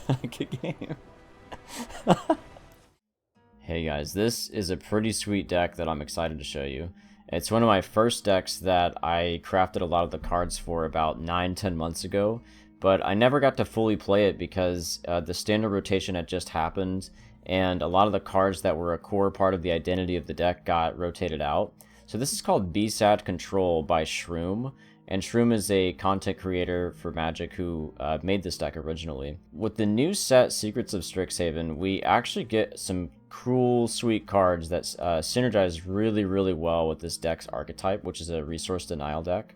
Good game. Hey guys, this is a pretty sweet deck that I'm excited to show you. It's one of my first decks that I crafted a lot of the cards for about 9-10 months ago, but I never got to fully play it because the standard rotation had just happened, and a lot of the cards that were a core part of the identity of the deck got rotated out. So this is called BSAD Control by Shroom, and Shroom is a content creator for Magic who made this deck originally. With the new set Secrets of Strixhaven, we actually get some cool, sweet cards that synergize really well with this deck's archetype, which is a resource denial deck.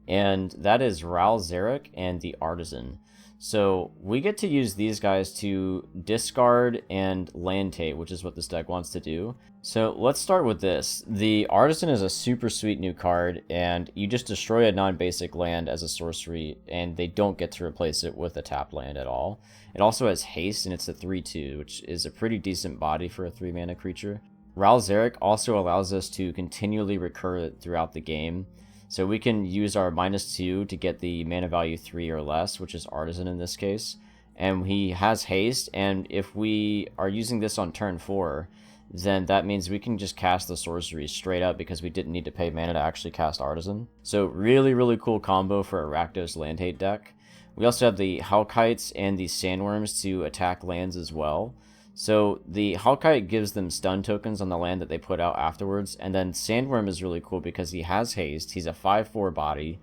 And that is Zarek and the Artisan. So we get to use these guys to discard and land tape, which is what this deck wants to do. So let's start with this. The Artisan is a super sweet new card, and you just destroy a non-basic land as a sorcery, and they don't get to replace it with a tapped land at all. It also has haste, and it's a 3/2, which is a pretty decent body for a 3-mana creature. Zarek also allows us to continually recur it throughout the game. So we can use our -2 to get the mana value 3 or less, which is Artisan in this case. And he has haste, and if we are using this on turn 4, then that means we can just cast the sorcery straight up because we didn't need to pay mana to actually cast Artisan. So really cool combo for a Rakdos land hate deck. We also have the Hellkites and the Sandworms to attack lands as well. So the Hellkite gives them stun tokens on the land that they put out afterwards, and then Sandworm is really cool because he has haste, he's a 5/4 body,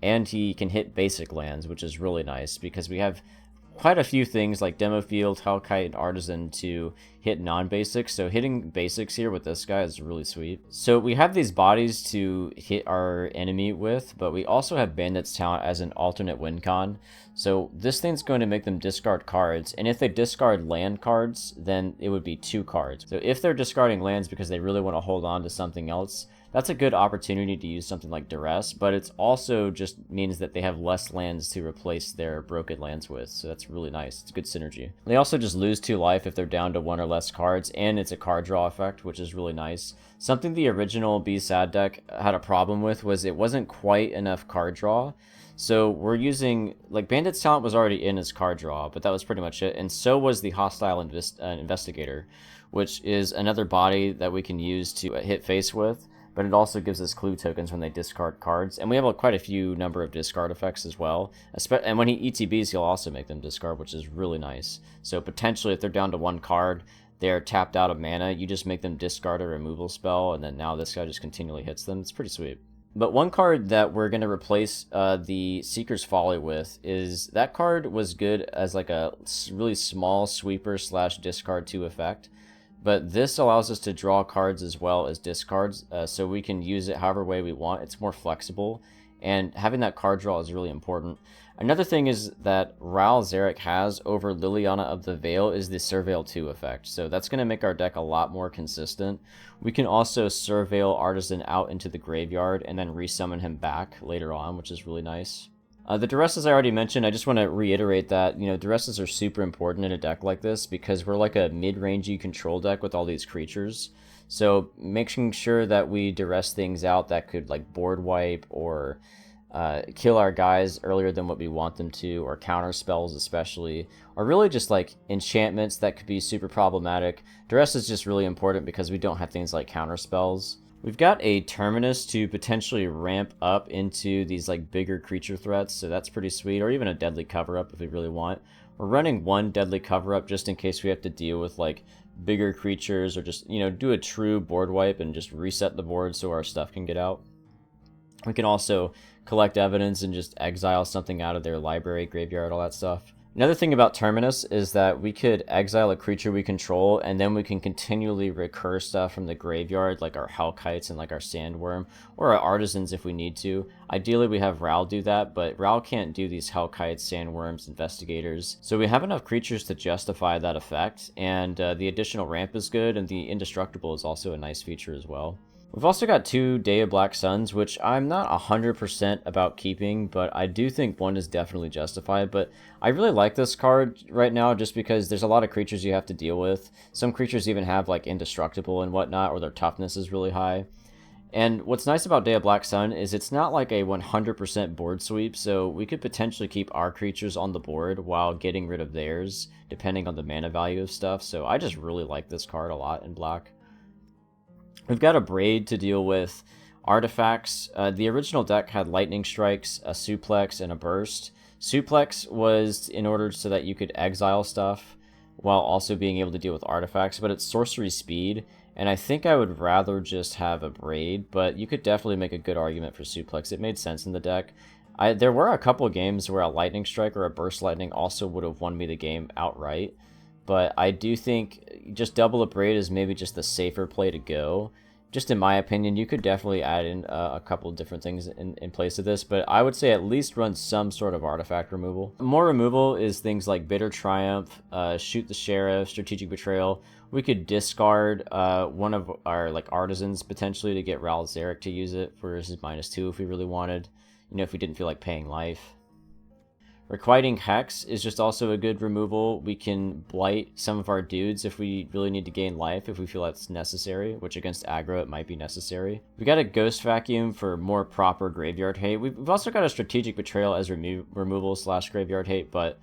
and he can hit basic lands, which is really nice because we have quite a few things like Demo Field, Hellkite, and Artisan to hit non-basics, so hitting basics here with this guy is really sweet. So we have these bodies to hit our enemy with, but we also have Bandit's Talent as an alternate win con. So this thing's going to make them discard cards, and if they discard land cards, then it would be 2 cards. So if they're discarding lands because they really want to hold on to something else, that's a good opportunity to use something like Duress, but it also just means that they have less lands to replace their broken lands with, so that's really nice. It's a good synergy. They also just lose 2 life if they're down to 1 or less cards, and it's a card draw effect, which is really nice. Something the original B-Sad deck had a problem with was it wasn't quite enough card draw, so we're using, like, Bandit's Talent was already in as card draw, but that was pretty much it, and so was the Hostile Investigator, which is another body that we can use to hit face with. But it also gives us clue tokens when they discard cards. And we have quite a few number of discard effects as well. And when he ETBs, he'll also make them discard, which is really nice. So potentially, if they're down to 1 card, they're tapped out of mana, you just make them discard a removal spell, and then now this guy just continually hits them. It's pretty sweet. But one card that we're going to replace the Seeker's Folly with is, that card was good as like a really small sweeper / discard 2 effect. But this allows us to draw cards as well as discards, so we can use it however way we want. It's more flexible, and having that card draw is really important. Another thing is that Zarek has over Liliana of the Veil is the Surveil 2 effect, so that's going to make our deck a lot more consistent. We can also Surveil Artisan out into the graveyard and then resummon him back later on, which is really nice. The Duresses I already mentioned, I just want to reiterate that, Duresses are super important in a deck like this because we're like a mid-rangey control deck with all these creatures. So making sure that we Duress things out that could like board wipe or kill our guys earlier than what we want them to, or counter spells especially, or really just like enchantments that could be super problematic. Duress is just really important because we don't have things like counter spells. We've got a Terminus to potentially ramp up into these like bigger creature threats, so that's pretty sweet, or even a Deadly Cover-Up if we really want. We're running 1 Deadly Cover-Up just in case we have to deal with like bigger creatures, or just, do a true board wipe and just reset the board so our stuff can get out. We can also collect evidence and just exile something out of their library, graveyard, all that stuff. Another thing about Terminus is that we could exile a creature we control, and then we can continually recur stuff from the graveyard, like our Hellkites and like our Sandworm, or our Artisans if we need to. Ideally, we have Ral do that, but Ral can't do these Hellkites, Sandworms, Investigators. So we have enough creatures to justify that effect, and the additional ramp is good, and the Indestructible is also a nice feature as well. We've also got 2 Day of Black Suns, which I'm not 100% about keeping, but I do think one is definitely justified. But I really like this card right now just because there's a lot of creatures you have to deal with. Some creatures even have like Indestructible and whatnot, or their toughness is really high. And what's nice about Day of Black Sun is it's not like a 100% board sweep, so we could potentially keep our creatures on the board while getting rid of theirs, depending on the mana value of stuff. So I just really like this card a lot in black. We've got a Braid to deal with artifacts. The original deck had Lightning Strikes, a Suplex, and a Burst. Suplex was in order so that you could exile stuff while also being able to deal with artifacts, but it's sorcery speed, and I think I would rather just have a Braid, but you could definitely make a good argument for Suplex. It made sense in the deck. There were a couple of games where a Lightning Strike or a Burst Lightning also would have won me the game outright, but I do think just double a Braid is maybe just the safer play to go. Just in my opinion, you could definitely add in a couple different things in place of this, but I would say at least run some sort of artifact removal. More removal is things like Bitter Triumph, Shoot the Sheriff, Strategic Betrayal. We could discard one of our Artisans potentially to get Zarek to use it for his -2 if we really wanted, if we didn't feel like paying life. Requiting Hex is just also a good removal. We can blight some of our dudes if we really need to gain life, if we feel that's necessary, which against aggro it might be necessary. We got a Ghost Vacuum for more proper graveyard hate. We've also got a Strategic Betrayal as removal / graveyard hate, but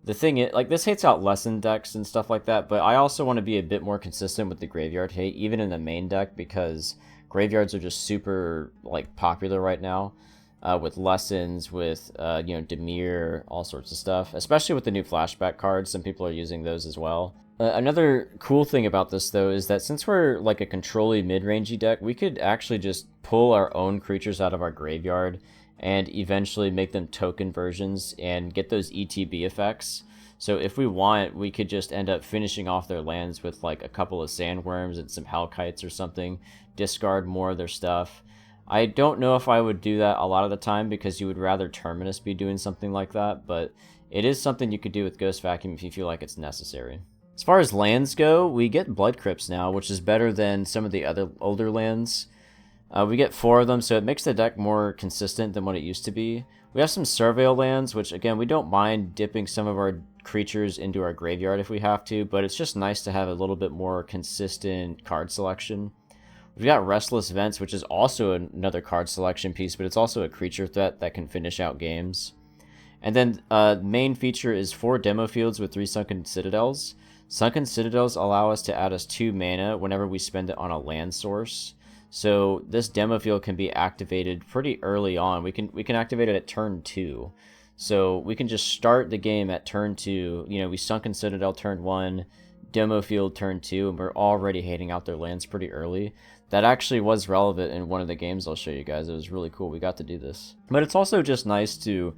the thing is, this hates out lesson decks and stuff like that, but I also want to be a bit more consistent with the graveyard hate, even in the main deck, because graveyards are just super popular right now. With lessons, with Demir, all sorts of stuff, especially with the new flashback cards. Some people are using those as well. Another cool thing about this though is that since we're like a control-y mid-rangey deck, we could actually just pull our own creatures out of our graveyard and eventually make them token versions and get those ETB effects. So if we want, we could just end up finishing off their lands with like a couple of sandworms and some hellkites or something, discard more of their stuff. I don't know if I would do that a lot of the time because you would rather Terminus be doing something like that, but it is something you could do with Ghost Vacuum if you feel like it's necessary. As far as lands go, we get Blood Crypts now, which is better than some of the other older lands. We get 4 of them, so it makes the deck more consistent than what it used to be. We have some Surveil lands, which again, we don't mind dipping some of our creatures into our graveyard if we have to, but it's just nice to have a little bit more consistent card selection. We've got Restless Vents, which is also another card selection piece, but it's also a creature threat that can finish out games. And then main feature is 4 demo fields with 3 Sunken Citadels. Sunken Citadels allow us to add us 2 mana whenever we spend it on a land source. So this demo field can be activated pretty early on. We can activate it at turn 2. So we can just start the game at turn 2. We Sunken Citadel turn 1, demo field turn 2, and we're already hating out their lands pretty early. That actually was relevant in one of the games I'll show you guys. It was really cool. We got to do this. But it's also just nice to,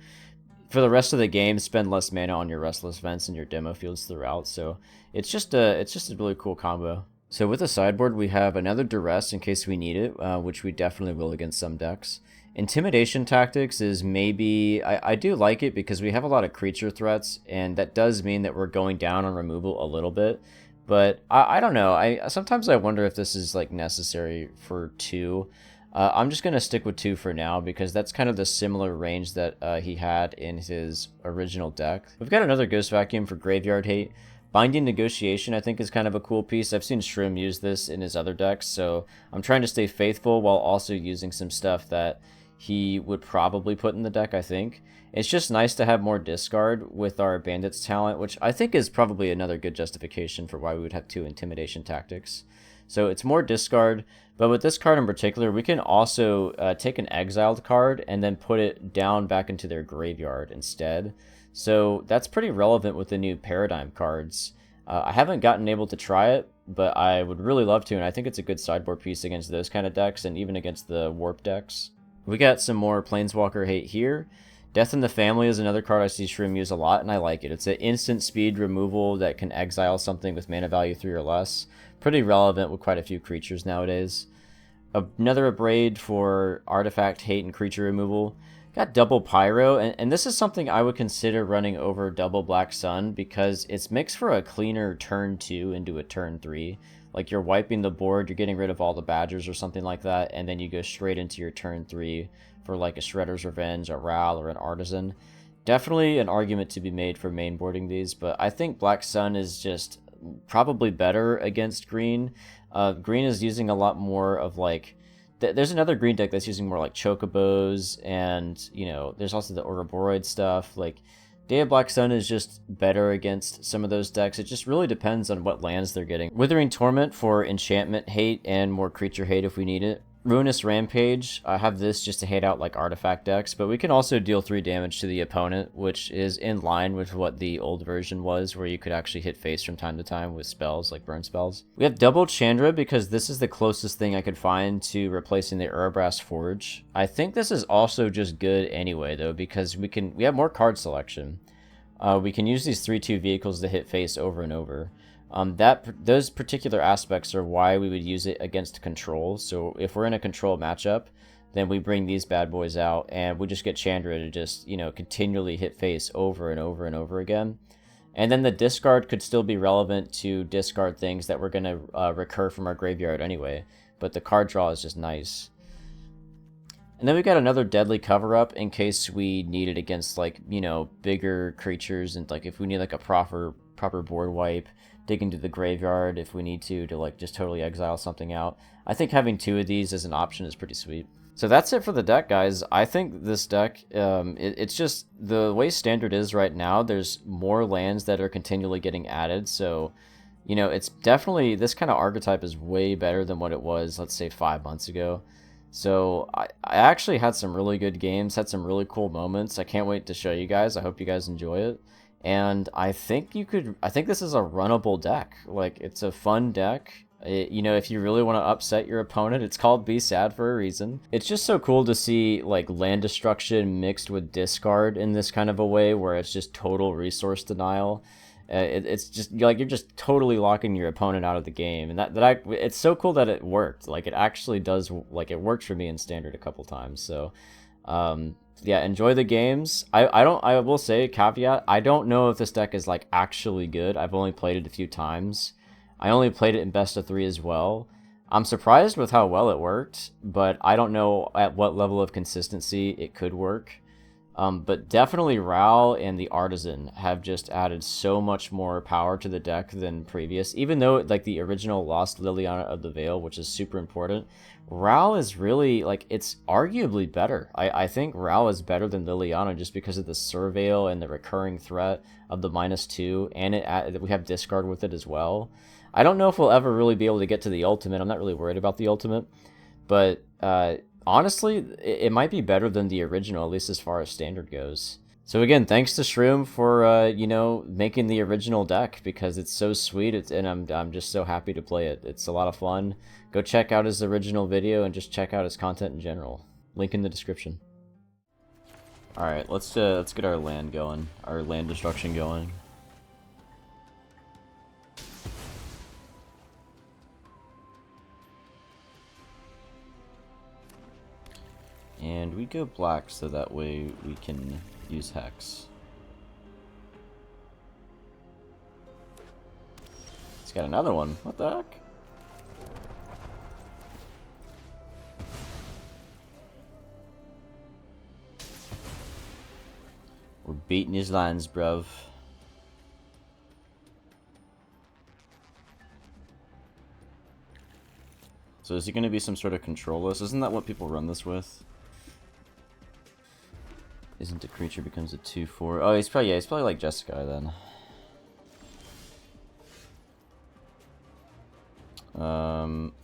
for the rest of the game, spend less mana on your Restless Vents and your demo fields throughout. So it's just a really cool combo. So with the sideboard, we have another Duress in case we need it, which we definitely will against some decks. Intimidation Tactics is maybe, I do like it because we have a lot of creature threats, and that does mean that we're going down on removal a little bit. But I don't know. Sometimes I wonder if this is necessary for 2. I'm just going to stick with 2 for now because that's kind of the similar range that he had in his original deck. We've got another Ghost Vacuum for Graveyard Hate. Binding Negotiation I think is kind of a cool piece. I've seen Shrim use this in his other decks, so I'm trying to stay faithful while also using some stuff that he would probably put in the deck, I think. It's just nice to have more discard with our Bandits talent, which I think is probably another good justification for why we would have 2 Intimidation Tactics. So it's more discard, but with this card in particular, we can also take an exiled card and then put it down back into their graveyard instead. So that's pretty relevant with the new Paradigm cards. I haven't gotten able to try it, but I would really love to, and I think it's a good sideboard piece against those kind of decks and even against the Warp decks. We got some more Planeswalker hate here. Death in the Family is another card I see Shrim use a lot, and I like it. It's an instant speed removal that can exile something with mana value 3 or less. Pretty relevant with quite a few creatures nowadays. Another Abrade for artifact hate and creature removal. Got double Pyro, and this is something I would consider running over double Black Sun because it's mixed for a cleaner turn 2 into a turn 3. Like you're wiping the board, you're getting rid of all the Badgers or something like that, and then you go straight into your turn 3 for like a Shredder's Revenge, a Ral, or an Artisan. Definitely an argument to be made for mainboarding these, but I think Black Sun is just probably better against green. Green is using a lot more of like there's another green deck that's using more like Chocobos, and, you know, there's also the Ouroboros stuff. Like, Day of Black Sun is just better against some of those decks. It just really depends on what lands they're getting. Withering Torment for enchantment hate and more creature hate if we need it. Ruinous Rampage, I have this just to hate out like artifact decks, but we can also deal 3 damage to the opponent, which is in line with what the old version was, where you could actually hit face from time to time with spells, like burn spells. We have Double Chandra because this is the closest thing I could find to replacing the Urabrass Forge. I think this is also just good anyway, though, because we have more card selection. We can use these 3/2 vehicles to hit face over and over. Those particular aspects are why we would use it against control. So if we're in a control matchup, then we bring these bad boys out and we just get Chandra to just, you know, continually hit face over and over and over again. And then the discard could still be relevant to discard things that we're going to recur from our graveyard anyway. But the card draw is just nice. And then we got another Deadly Cover-Up in case we need it against, like, you know, bigger creatures, and like if we need like a proper board wipe, dig into the graveyard if we need to like just totally exile something out. I think having 2 of these as an option is pretty sweet. So that's it for the deck, guys. I think this deck, it's just the way Standard is right now. There's more lands that are continually getting added, so, you know, it's definitely, this kind of archetype is way better than what it was, let's say, 5 months ago. So I actually had some really good games, had some really cool moments. I can't wait to show you guys. I hope you guys enjoy it. And I think this is a runnable deck. Like, it's a fun deck. You know, if you really want to upset your opponent, it's called Be Sad for a reason. It's just so cool to see, like, land destruction mixed with discard in this kind of a way where it's just total resource denial. It's just, like, you're just totally locking your opponent out of the game. And it's so cool that it worked. Like, it actually does, like, it worked for me in Standard a couple times. So, yeah, enjoy the games. I will say, caveat, I don't know if this deck is, like, actually good. I've only played it a few times. I only played it in best of 3 as well. I'm surprised with how well it worked, but I don't know at what level of consistency it could work. But definitely Ral and the Artisan have just added so much more power to the deck than previous. Even though, like, the original lost Liliana of the Veil, which is super important, Ral is really, like, it's arguably better. I think Ral is better than Liliana just because of the Surveil and the recurring threat of the -2, and we have discard with it as well. I don't know if we'll ever really be able to get to the ultimate. I'm not really worried about the ultimate, but honestly, it might be better than the original, at least as far as Standard goes. So again, thanks to Shroom for you know, making the original deck, because it's so sweet, and I'm just so happy to play it. It's a lot of fun. Go check out his original video and just check out his content in general. Link in the description. All right, let's get our land going, our land destruction going. And we go black so that way we can use Hex. It's got another one. What the heck? We're beating his lines, bruv. So is he going to be some sort of control-less? Isn't that what people run this with? Isn't a creature becomes a 2/4? Oh, he's probably like Jeskai then.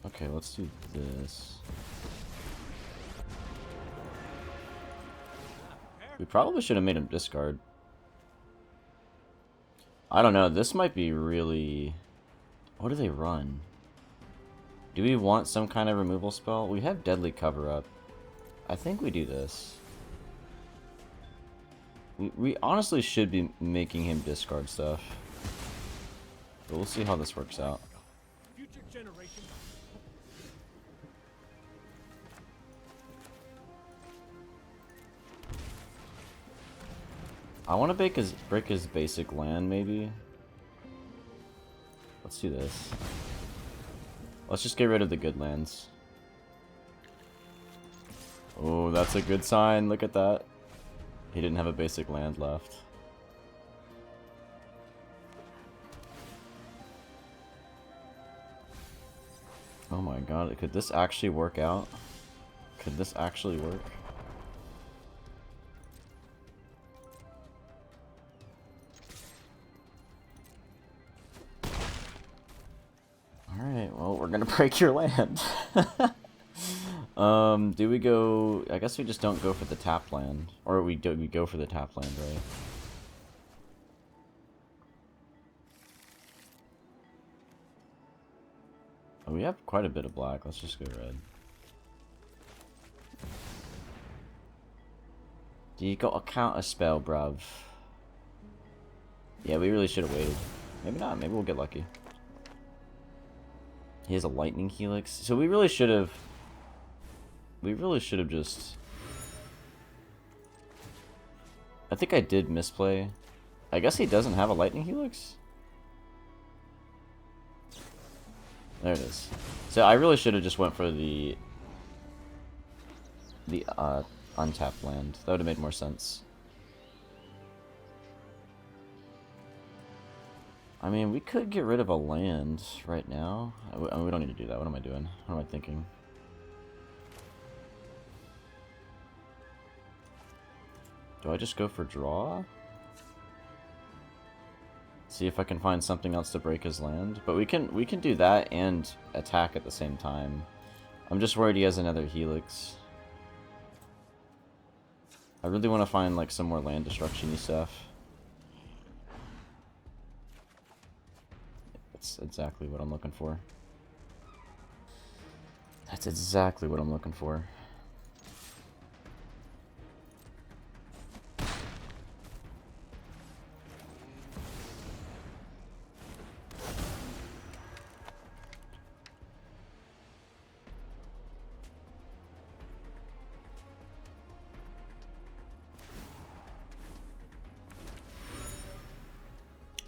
Okay, let's do this. We probably should have made him discard. I don't know, this might be really... What do they run? Do we want some kind of removal spell? We have Deadly Cover-Up. I think we do this. We honestly should be making him discard stuff. But we'll see how this works out. I want to break his basic land, maybe. Let's do this. Let's just get rid of the good lands. Oh, that's a good sign. Look at that. He didn't have a basic land left. Oh my god, could this actually work out? Could this actually work? Alright, well, we're gonna break your land. Do we go... I guess we just don't go for the tap land. Or we go for the tap land, right? Oh, we have quite a bit of black. Let's just go red. Do you got to count a spell, bruv? Yeah, we really should have waited. Maybe not. Maybe we'll get lucky. He has a lightning helix. So we really should have... We really should have just... I think I did misplay. I guess he doesn't have a lightning helix? There it is. So I really should have just went for the untapped land. That would have made more sense. I mean, we could get rid of a land right now. We don't need to do that. What am I doing? What am I thinking? Do I just go for draw? See if I can find something else to break his land. But we can do that and attack at the same time. I'm just worried he has another helix. I really want to find like some more land destruction-y stuff. That's exactly what I'm looking for. That's exactly what I'm looking for.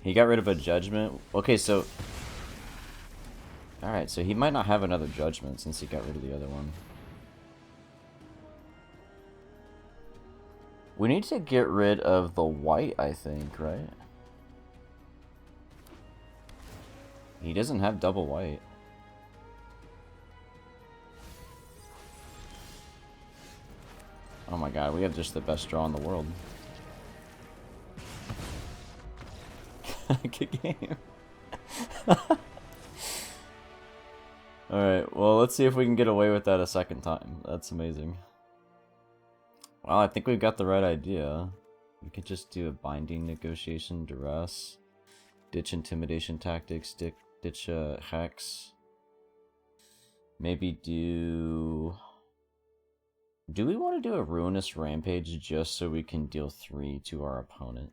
He got rid of a judgment. Okay, so... Alright, so he might not have another judgment since he got rid of the other one. We need to get rid of the white, I think, right? He doesn't have double white. Oh my god, we have just the best draw in the world. Good game. Alright, well, let's see if we can get away with that a second time. That's amazing. Well, I think we've got the right idea. We could just do a binding negotiation, duress, ditch intimidation tactics, ditch hex. Maybe do... Do we want to do a ruinous rampage just so we can deal 3 to our opponent?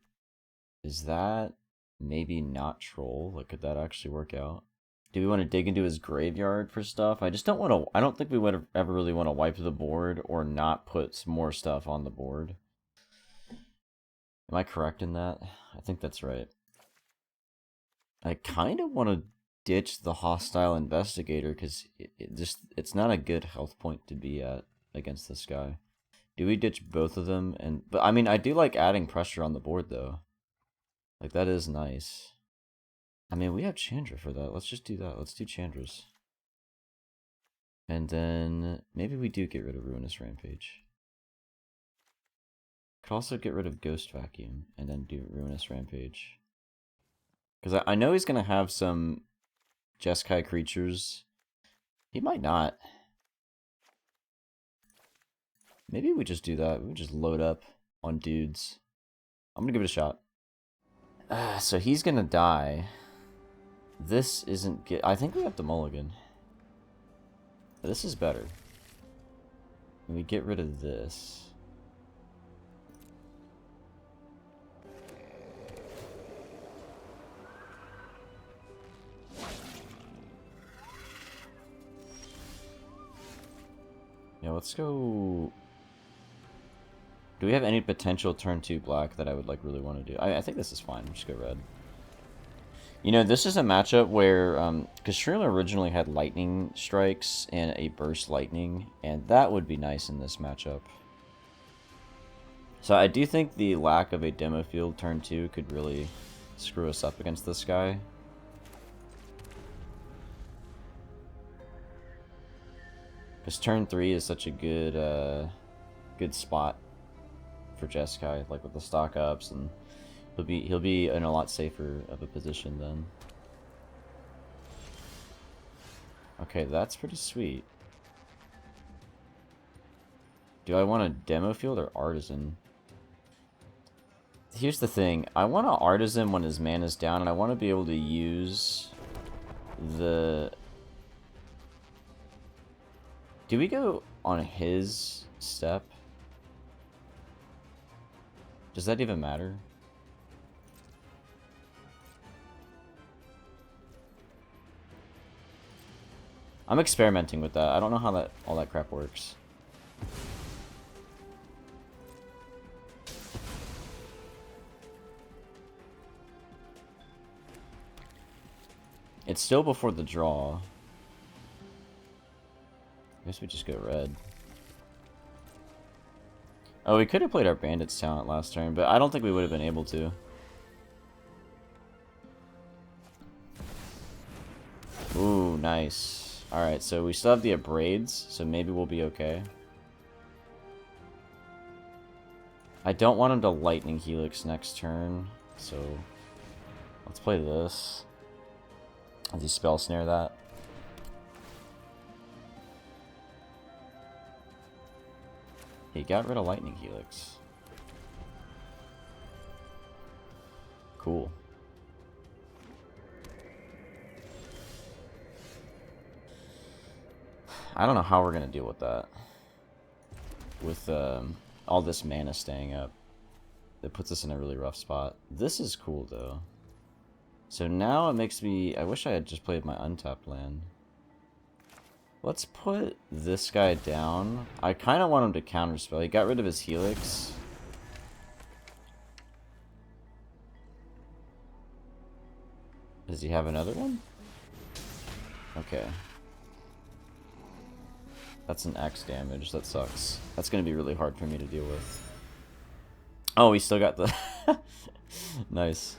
Is that... Maybe not troll. Like, could that actually work out? Do we want to dig into his graveyard for stuff? I just don't want to... I don't think we would ever really want to wipe the board or not put some more stuff on the board. Am I correct in that? I think that's right. I kind of want to ditch the hostile investigator because it's not a good health point to be at against this guy. Do we ditch both of them? But I mean, I do like adding pressure on the board though. Like, that is nice. I mean, we have Chandra for that. Let's just do that. Let's do Chandra's. And then maybe we do get rid of Ruinous Rampage. Could also get rid of Ghost Vacuum and then do Ruinous Rampage. Because I know he's going to have some Jeskai creatures. He might not. Maybe we just do that. We just load up on dudes. I'm going to give it a shot. So he's gonna die. This isn't good. I think we have to mulligan. This is better. And we get rid of this. Yeah, let's go... Do we have any potential turn 2 black that I would like really want to do? I think this is fine. Just go red. You know, this is a matchup where, because Shreela originally had lightning strikes and a burst lightning, and that would be nice in this matchup. So I do think the lack of a demo field turn 2 could really screw us up against this guy. Because turn 3 is such a good spot for Jeskai, like with the stock ups, and he'll be in a lot safer of a position then. Okay, that's pretty sweet. Do I want a demo field or artisan? Here's the thing. I want an artisan when his mana's down, and I want to be able to use the... Do we go on his step? Does that even matter? I'm experimenting with that. I don't know how all that crap works. It's still before the draw. I guess we just go red. Oh, we could have played our bandits talent last turn, but I don't think we would have been able to. Ooh, nice. Alright, so we still have the abrades, so maybe we'll be okay. I don't want him to lightning helix next turn, so let's play this. Does he spell snare that? He got rid of lightning helix. Cool. I don't know how we're gonna deal with that. With all this mana staying up. It puts us in a really rough spot. This is cool though. So now it makes me... I wish I had just played my untapped land. Let's put this guy down. I kind of want him to counterspell. He got rid of his helix. Does he have another one? Okay. That's an X damage. That sucks. That's going to be really hard for me to deal with. Oh, we still got the... Nice.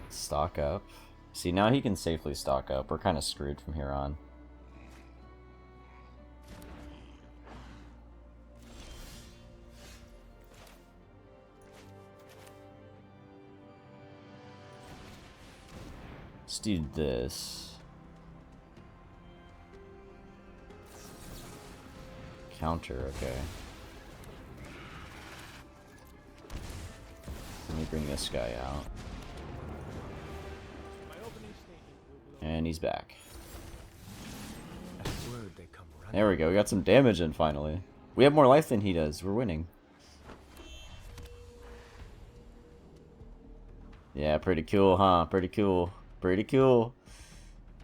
Stock up. See, now he can safely stock up. We're kind of screwed from here on. Let's do this. Counter, okay. Let me bring this guy out. And he's back. There we go, we got some damage in finally. We have more life than he does, we're winning. Yeah, pretty cool, huh? Pretty cool. Pretty cool.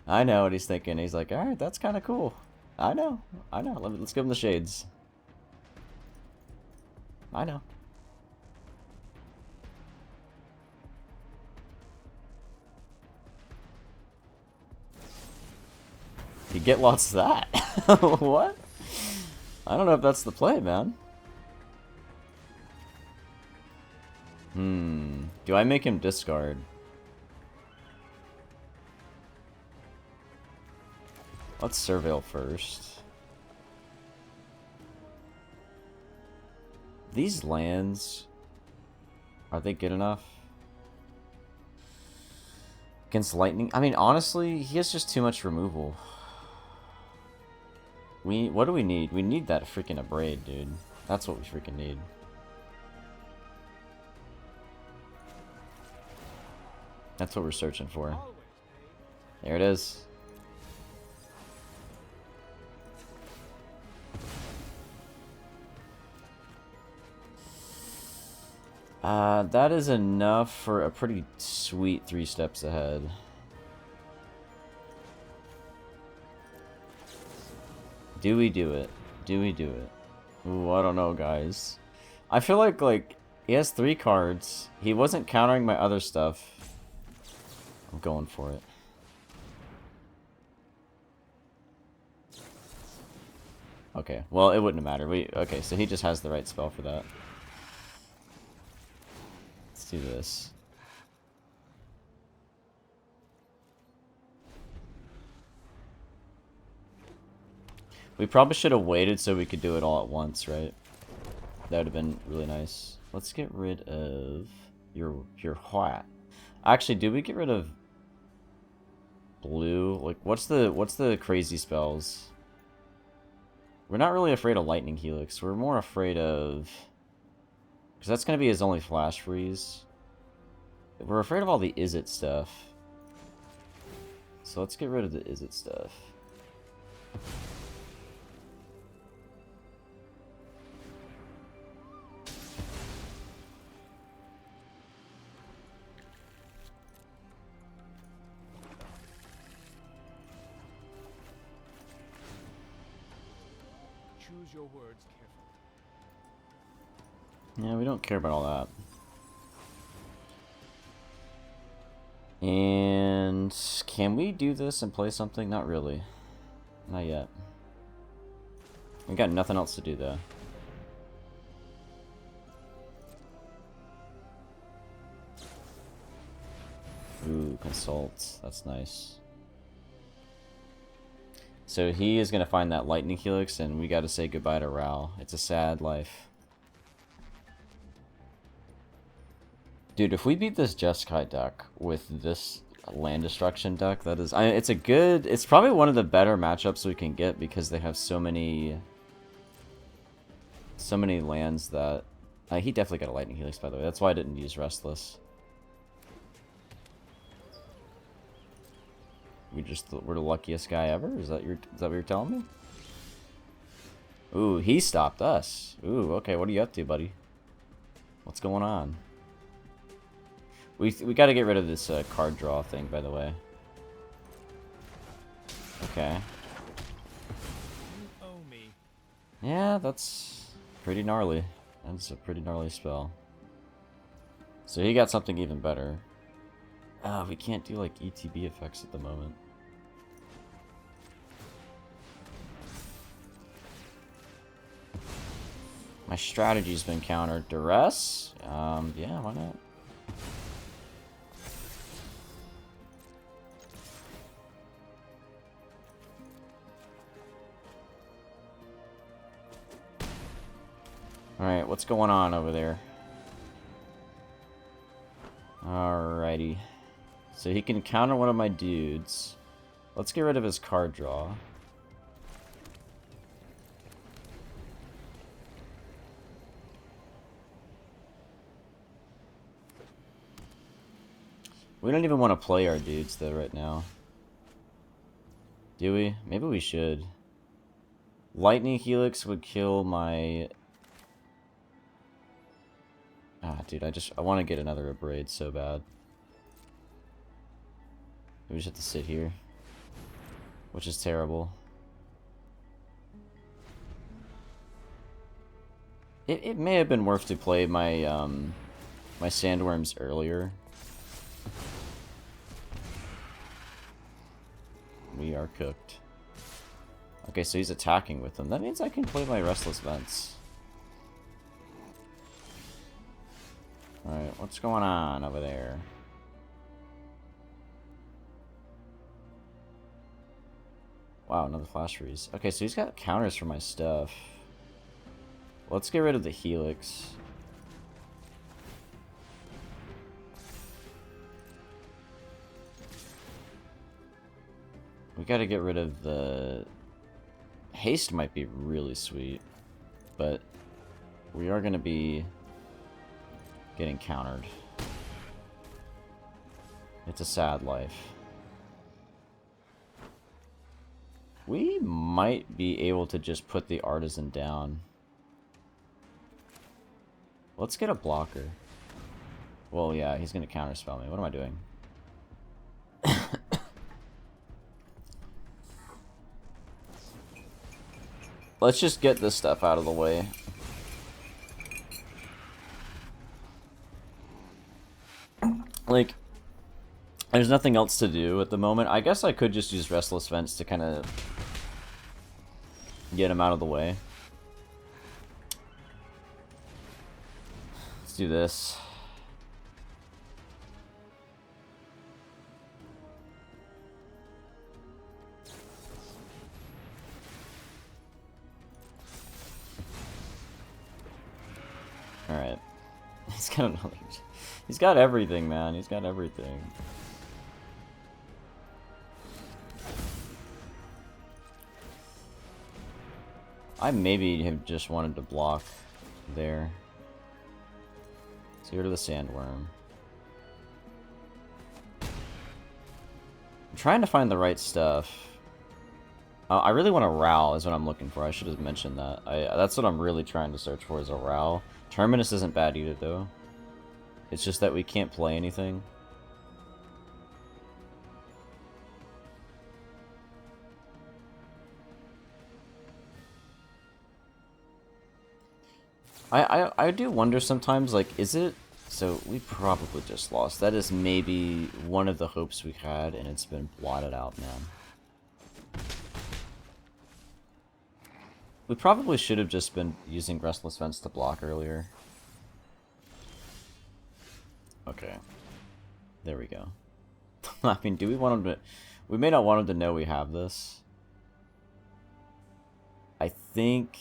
I know what he's thinking. He's like, alright, that's kind of cool. I know. Let's give him the shades. I know. You get lots of that. What? I don't know if that's the play, man. Do I make him discard? Let's surveil first. These lands, are they good enough? Against lightning? I mean, honestly, he has just too much removal. What do we need? We need that freaking abrade, dude. That's what we freaking need. That's what we're searching for. There it is. That is enough for a pretty sweet 3 steps ahead. Do we do it? Do we do it? Ooh, I don't know, guys. I feel like he has 3 cards. He wasn't countering my other stuff. I'm going for it. Okay, well, it wouldn't have mattered. Okay, so he just has the right spell for that. Let's do this. We probably should have waited so we could do it all at once, right? That would have been really nice. Let's get rid of your white. Actually, do we get rid of blue? Like, what's the crazy spells? We're not really afraid of Lightning Helix. We're more afraid of... because that's going to be his only flash freeze. We're afraid of all the is it stuff. So let's get rid of the is it stuff. Choose your words carefully. Yeah, we don't care about all that. And can we do this and play something? Not really. Not yet. We got nothing else to do though. Ooh, consult. That's nice. So he is going to find that Lightning Helix, and we got to say goodbye to Ral. It's a sad life. Dude, if we beat this Jeskai deck with this land destruction deck, that is... it's a good... it's probably one of the better matchups we can get because they have so many lands that... he definitely got a Lightning Helix, by the way. That's why I didn't use Restless. We're the luckiest guy ever? Is that what you're telling me? Ooh, he stopped us. Ooh, okay, what are you up to, buddy? What's going on? We got to get rid of this card draw thing, by the way. Okay. You owe me. Yeah, that's pretty gnarly. That's a pretty gnarly spell. So he got something even better. We can't do like ETB effects at the moment. My strategy's been countered. Duress? Yeah, why not? Alright, what's going on over there? Alrighty. So he can counter one of my dudes. Let's get rid of his card draw. We don't even want to play our dudes though right now. Do we? Maybe we should. Lightning Helix would kill my... dude, I want to get another Abrade so bad. We just have to sit here, which is terrible. It may have been worth to play my my Sandworms earlier. We are cooked. Okay, so he's attacking with them. That means I can play my Restless Vents. Alright, what's going on over there? Wow, another flash freeze. Okay, so he's got counters for my stuff. Let's get rid of the Helix. We gotta get rid of the... Haste might be really sweet, but we are gonna be getting countered. It's a sad life. We might be able to just put the Artisan down. Let's get a blocker. Well, yeah, he's gonna counterspell me. What am I doing? Let's just get this stuff out of the way. Like, there's nothing else to do at the moment. I guess I could just use Restless Vents to kind of get him out of the way. Let's do this. He's got another. He's got everything, man. He's got everything. I maybe have just wanted to block there. Let's go to the sandworm. I'm trying to find the right stuff. I really want a Row is what I'm looking for. I should have mentioned that. That's what I'm really trying to search for is a Row. Terminus isn't bad either, though. It's just that we can't play anything. I do wonder sometimes, like, is it... So, we probably just lost. That is maybe one of the hopes we had, and it's been blotted out, man. We probably should have just been using Restless Fence to block earlier. Okay. There we go. I mean, do we want him to... We may not want him to know we have this. I think...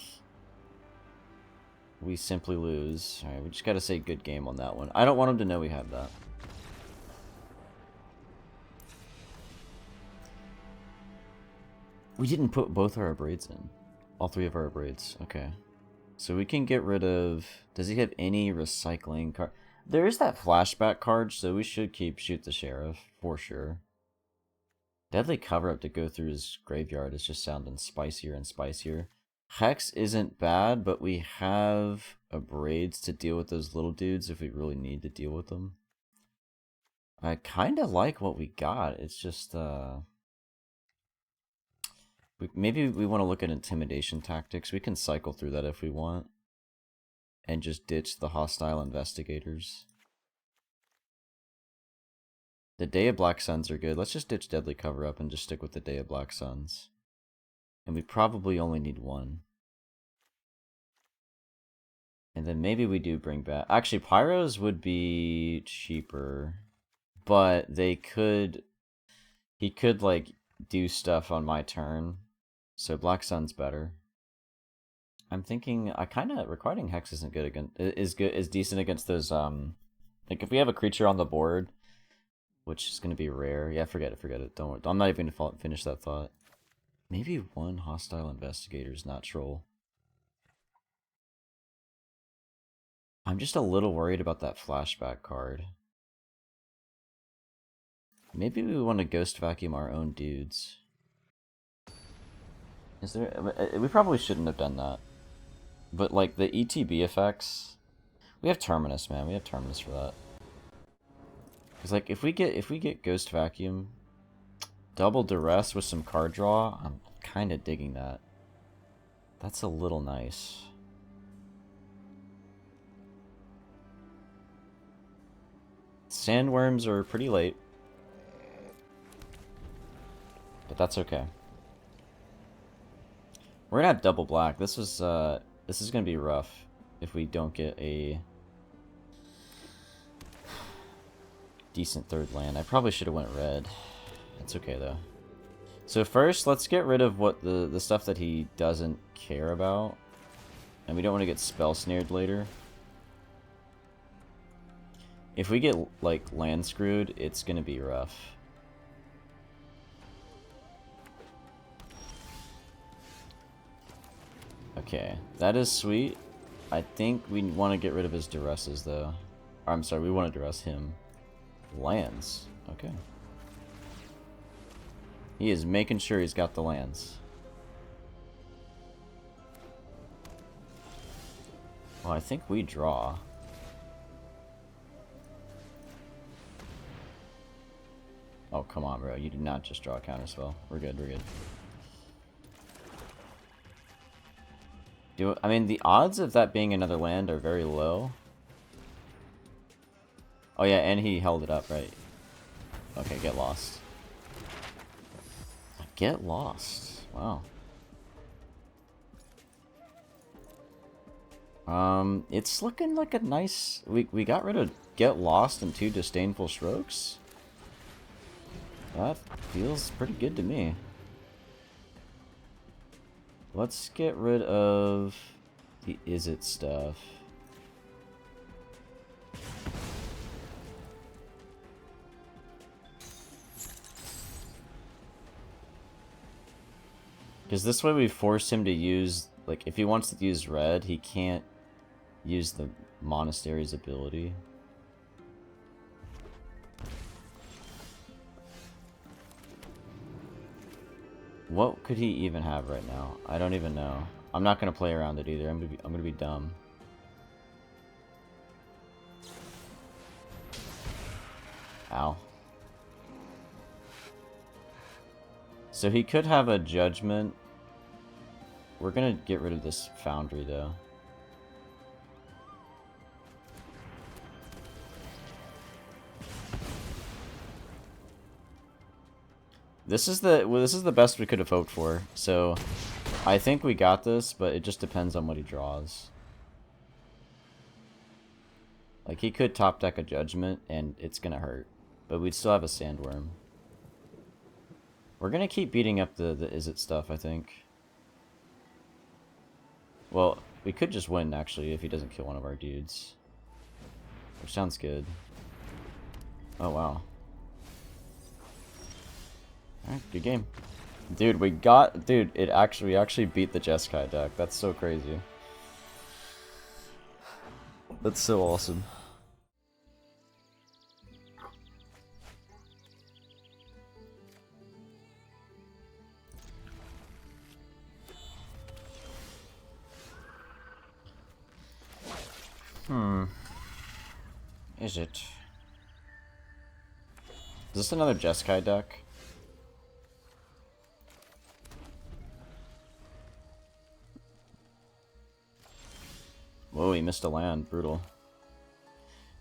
we simply lose. Alright, we just gotta say good game on that one. I don't want him to know we have that. We didn't put both of our braids in. All three of our braids. Okay. So we can get rid of... Does he have any recycling card? There is that flashback card, so we should keep Shoot the Sheriff, for sure. Deadly Cover-Up to go through his graveyard is just sounding spicier and spicier. Hex isn't bad, but we have a braids to deal with those little dudes if we really need to deal with them. I kind of like what we got. It's just, maybe we want to look at intimidation tactics. We can cycle through that if we want. And just ditch the hostile investigators. The Day of Black Suns are good. Let's just ditch Deadly Cover-Up and just stick with the Day of Black Suns. And we probably only need one. And then maybe we do bring back... Actually, Pyros would be cheaper. But they could... He could, like, do stuff on my turn. So Black Sun's better. I'm thinking... I kind of... Requiring Hex isn't good against... Is decent against those, Like, if we have a creature on the board... Which is going to be rare. Yeah, forget it. Don't worry. I'm not even going to finish that thought. Maybe one hostile investigator is not troll. I'm just a little worried about that flashback card. Maybe we want to ghost vacuum our own dudes. Is there... We probably shouldn't have done that. But, like, the ETB effects... We have Terminus, man. We have Terminus for that. Because, like, if we get ghost vacuum... Double Duress with some card draw, I'm kind of digging that. That's a little nice. Sandworms are pretty late. But that's okay. We're gonna have double black. This is gonna be rough if we don't get a decent third land. I probably should have went red. It's okay though. So first, let's get rid of what the stuff that he doesn't care about. And we don't want to get spell snared later. If we get, like, land screwed, it's gonna be rough. Okay, that is sweet. I think we want to get rid of his duresses, though. Or, I'm sorry, we want to duress him. Lands. Okay. He is making sure he's got the lands. Well, I think we draw. Oh, come on, bro. You did not just draw a counterspell. We're good, we're good. I mean, the odds of that being another land are very low. Oh yeah, and he held it up, right? Okay, get lost. Get lost. Wow. It's looking like a nice... We got rid of Get Lost and 2 Disdainful Strokes. That feels pretty good to me. Let's get rid of the Is It stuff. Because this way we force him to use, like, if he wants to use red, he can't use the monastery's ability. What could he even have right now? I don't even know. I'm not gonna play around it either. I'm gonna be dumb. Ow. So he could have a judgment. We're gonna get rid of this foundry though. This is the best we could have hoped for. So I think we got this, but it just depends on what he draws. Like, he could top deck a judgment and it's gonna hurt, but we'd still have a sandworm. We're gonna keep beating up the Izzet stuff, I think. Well, we could just win actually if he doesn't kill one of our dudes, which sounds good. Oh wow. Alright, good game. Dude, we actually beat the Jeskai deck. That's so crazy. That's so awesome. Is it? Is this another Jeskai deck? Whoa, he missed a land. Brutal.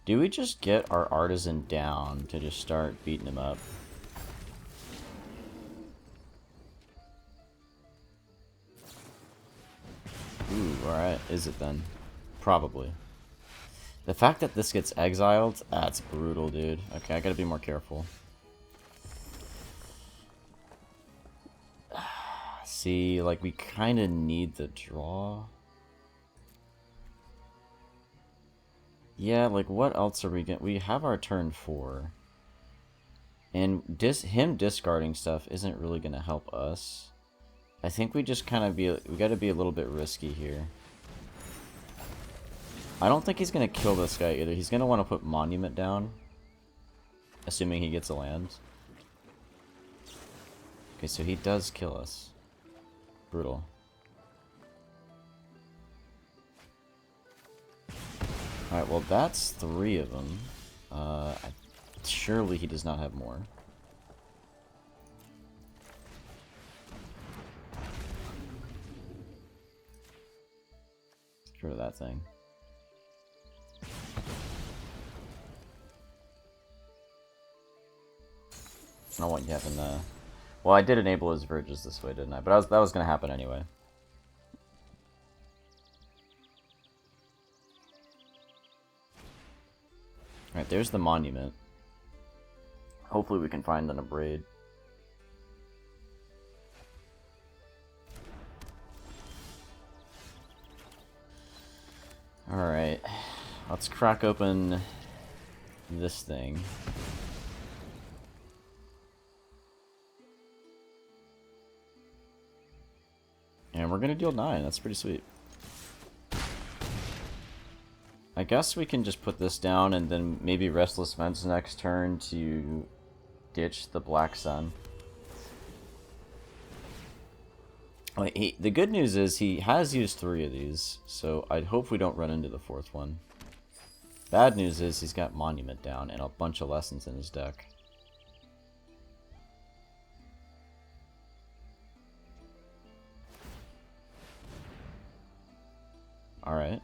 Do we just get our Artisan down to just start beating him up? Ooh, alright. Is it then? Probably. The fact that this gets exiled, that's brutal, dude. Okay, I gotta be more careful. See, like, we kind of need the draw. Yeah, like, what else are we getting? We have our turn 4. And him discarding stuff isn't really gonna help us. I think we just kind of we gotta be a little bit risky here. I don't think he's gonna kill this guy either. He's gonna want to put Monument down, assuming he gets a land. Okay, so he does kill us. Brutal. Alright, well that's 3 of them. Surely he does not have more. Get rid of that thing. I don't want you having the... Well, I did enable his verges this way, didn't I? But that was going to happen anyway. Alright, there's the monument. Hopefully we can find an abrade. Alright. Let's crack open this thing. And we're gonna deal 9, that's pretty sweet. I guess we can just put this down and then maybe Restless Vents next turn to ditch the Black Sun. The good news is he has used 3 of these, so I hope we don't run into the 4th one. Bad news is he's got Monument down and a bunch of lessons in his deck. Alright.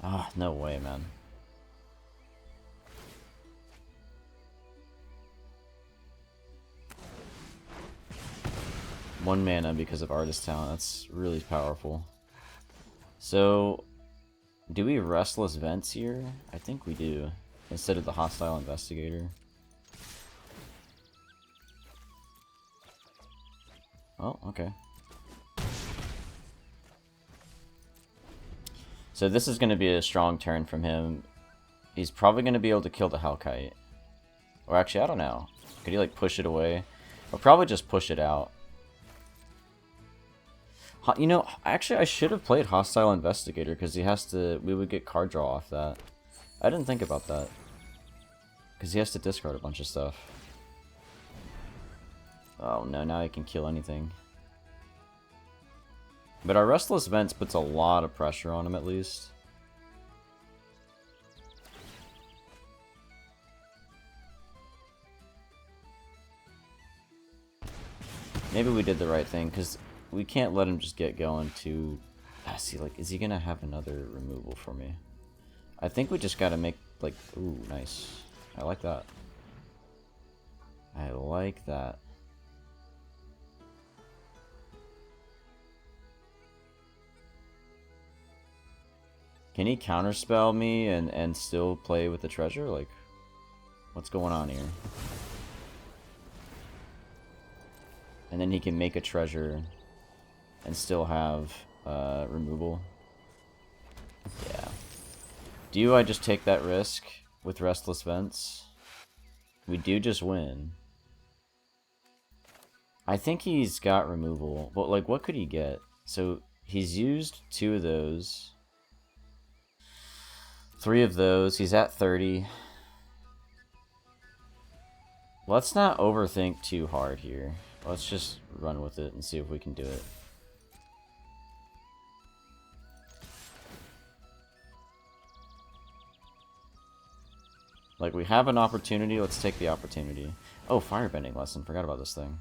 Ah, no way, man. One mana because of Artist Talent. That's really powerful. So, do we Restless Vents here? I think we do. Instead of the Hostile Investigator. Oh, okay. So this is going to be a strong turn from him. He's probably going to be able to kill the Hellkite. Or actually, I don't know. Could he like push it away? Or probably just push it out. You know, actually I should have played Hostile Investigator because he has to, we would get card draw off that. I didn't think about that. Because he has to discard a bunch of stuff. Oh no, now he can kill anything. But our Restless Vents puts a lot of pressure on him at least. Maybe we did the right thing, because we can't let him just get going to... see, like, is he going to have another removal for me? I think we just got to make, like... Ooh, nice. I like that. I like that. Can he counterspell me and still play with the treasure? Like, what's going on here? And then he can make a treasure and still have removal. Yeah. Do I just take that risk with Restless Vents? We do just win. I think he's got removal. But, like, what could he get? So, he's used 2 of those. 3 of those. He's at 30. Let's not overthink too hard here. Let's just run with it and see if we can do it. Like, we have an opportunity, let's take the opportunity. Oh, Firebending Lesson, forgot about this thing.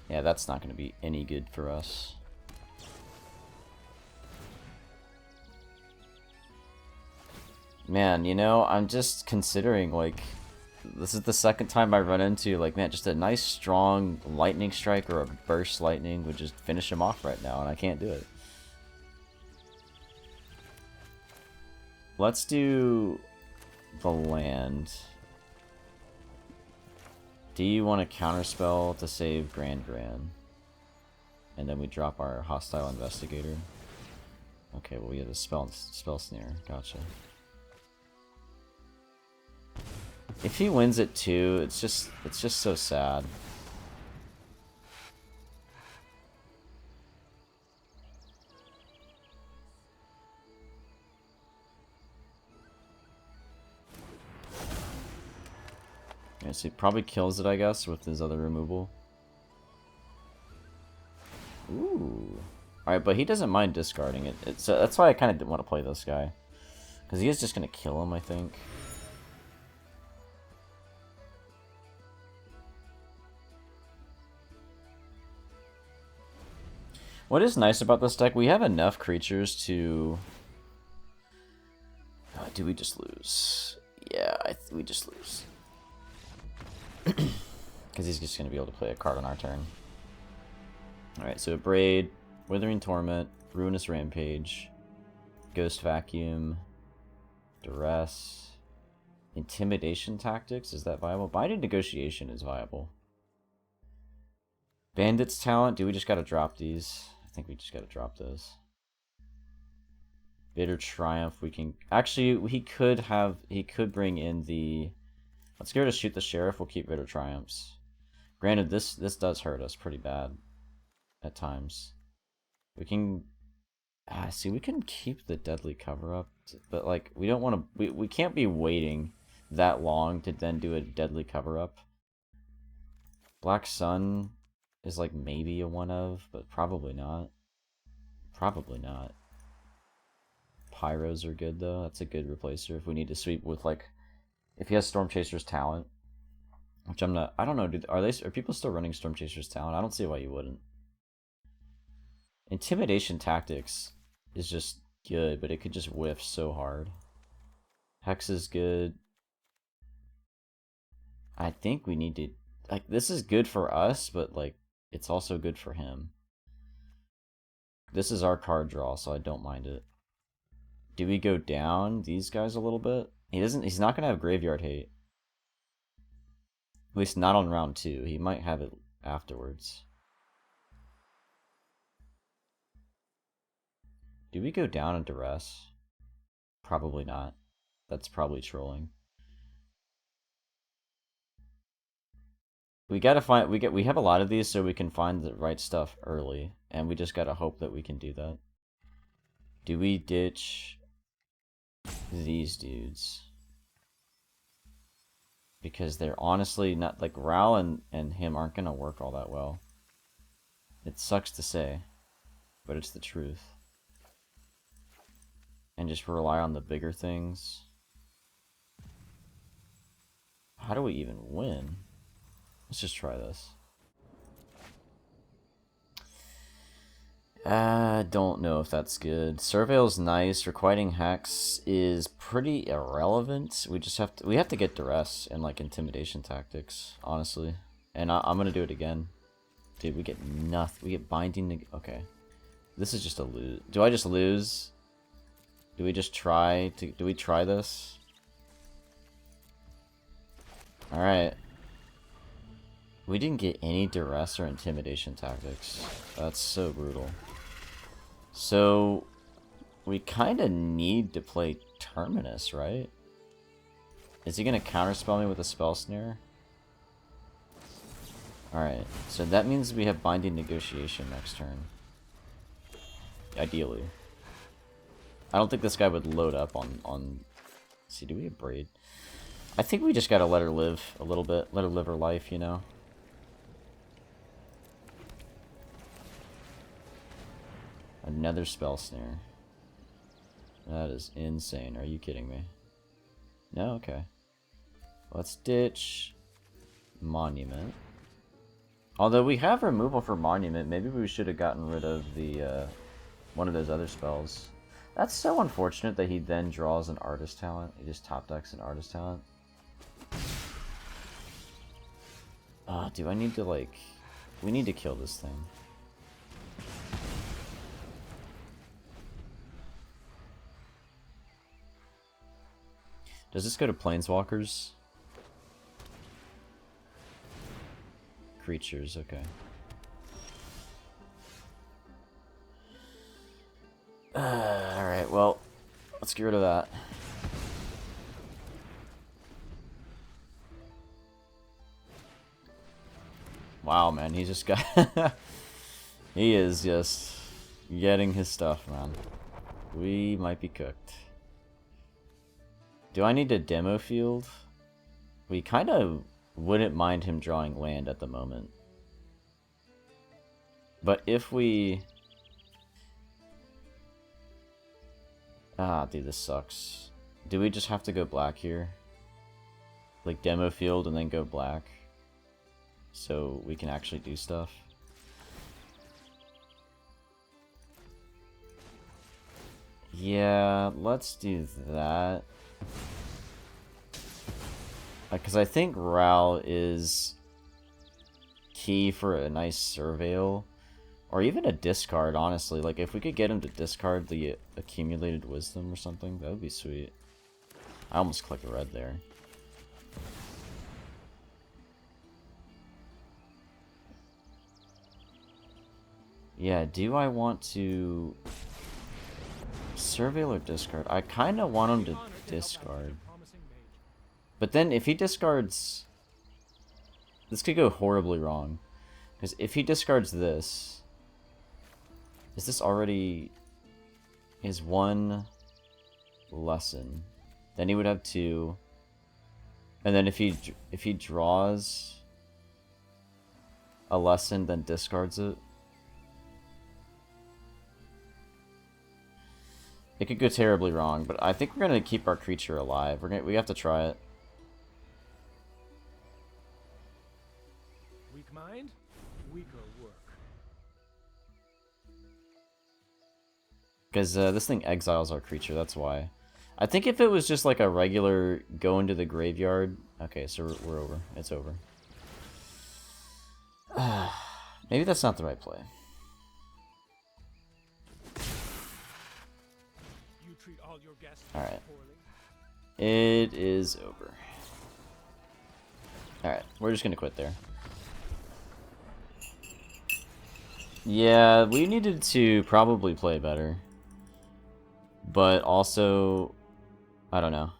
Yeah, that's not going to be any good for us. Man, you know, I'm just considering, like, this is the second time I run into, like, man, just a nice, strong lightning strike or a burst lightning would just finish him off right now, and I can't do it. Let's do the land. Do you want to counterspell to save Grand? And then we drop our Hostile Investigator. Okay, well we have a spell snare. Gotcha. If he wins it too, it's just so sad. Yeah, so he probably kills it, I guess, with his other removal. Ooh. Alright, but he doesn't mind discarding it. So that's why I kind of didn't want to play this guy. Because he is just going to kill him, I think. What is nice about this deck, we have enough creatures to... do we just lose? Yeah, we just lose. Because he's just going to be able to play a card on our turn. Alright, so Braid, Withering Torment, Ruinous Rampage, Ghost Vacuum, Duress, Intimidation Tactics, is that viable? Binding Negotiation is viable. Bandit's Talent, do we just gotta drop these? I think we just gotta drop those. Bitter Triumph, we can... Actually, he could bring in the... Let's get rid of Shoot the Sheriff, we'll keep Bitter Triumphs. Granted, this does hurt us pretty bad at times. We can... see, we can keep the Deadly Cover-Up, but, like, we don't want to... We can't be waiting that long to then do a Deadly Cover-Up. Black Sun is, like, maybe a one of, but probably not. Probably not. Pyros are good, though. That's a good replacer if we need to sweep with, like... If he has Storm Chaser's Talent. Which I'm not... I don't know, are people still running Storm Chaser's Talent? I don't see why you wouldn't. Intimidation Tactics is just good, but it could just whiff so hard. Hex is good. I think we need to... Like, this is good for us, but, like, it's also good for him. This is our card draw, so I don't mind it. Do we go down these guys a little bit? He's not going to have Graveyard Hate. At least not on round 2. He might have it afterwards. Do we go down in duress? Probably not. That's probably trolling. We gotta find we have a lot of these so we can find the right stuff early, and we just gotta hope that we can do that. Do we ditch these dudes? Because they're honestly not, like, Ral and him aren't gonna work all that well. It sucks to say, but it's the truth. And just rely on the bigger things. How do we even win? Let's just try this. Don't know if that's good. Surveil's nice. Requiting Hex is pretty irrelevant. We have to get duress and like intimidation tactics, honestly. And I'm gonna do it again. Dude, we get nothing. We get binding. Okay, this is just a lose. Do I just lose? Do we just try to? Do we try this? All right. We didn't get any duress or intimidation tactics. That's so brutal. So, we kind of need to play Terminus, right? Is he going to counterspell me with a Spell Snare? Alright, so that means we have Binding Negotiation next turn. Ideally. I don't think this guy would load up on... Let's see, do we have Braid? I think we just gotta let her live a little bit. Let her live her life, you know? Another Spell Snare. That is insane. Are you kidding me? No? Okay. Let's ditch Monument. Although we have removal for Monument, maybe we should have gotten rid of the one of those other spells. That's so unfortunate that he then draws an Artist Talent. He just top decks an Artist Talent. Do I need to, like... We need to kill this thing. Does this go to Planeswalkers? Creatures, okay. Alright, well, let's get rid of that. Wow, man, he just got... He is just getting his stuff, man. We might be cooked. Do I need a demo field? We kind of wouldn't mind him drawing land at the moment. But if we... Dude, this sucks. Do we just have to go black here? Like, demo field and then go black? So we can actually do stuff? Yeah, let's do that. Because I think Ral is key for a nice Surveil. Or even a discard, honestly. Like, if we could get him to discard the accumulated wisdom or something, that would be sweet. I almost clicked red there. Yeah, do I want to Surveil or discard? I kind of want him to discard. But then if he discards... This could go horribly wrong. Because if he discards this... Is this already his one lesson? Then he would have 2. And then if he draws a lesson, then discards it. It could go terribly wrong, but I think we're gonna keep our creature alive. We have to try it. Weak mind, weaker work. Because this thing exiles our creature, that's why. I think if it was just like a regular go into the graveyard... Okay, so we're over. It's over. Maybe that's not the right play. You treat all your guests Alright. poorly. It is over. Alright, we're just gonna quit there. Yeah, we needed to probably play better. But also, I don't know.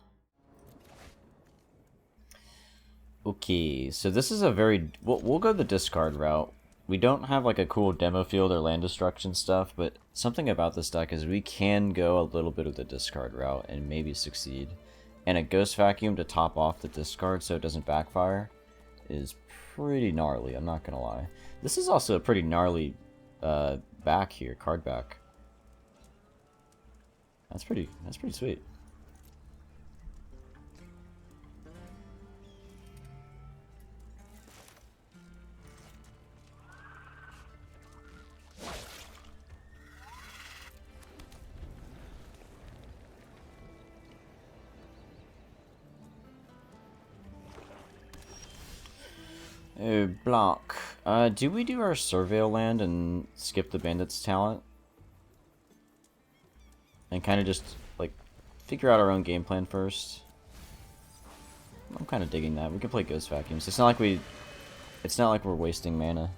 Okay, so this is a very... We'll go the discard route. We don't have like a cool demo field or land destruction stuff, but something about this deck is we can go a little bit of the discard route and maybe succeed. And a Ghost Vacuum to top off the discard so it doesn't backfire is pretty gnarly, I'm not gonna lie. This is also a pretty gnarly back here, card back. That's pretty sweet. Oh, block. Do we do our Surveil land and skip the Bandit's talent? And kind of just, like, figure out our own game plan first? I'm kind of digging that. We can play Ghost Vacuums. It's not like we're wasting mana.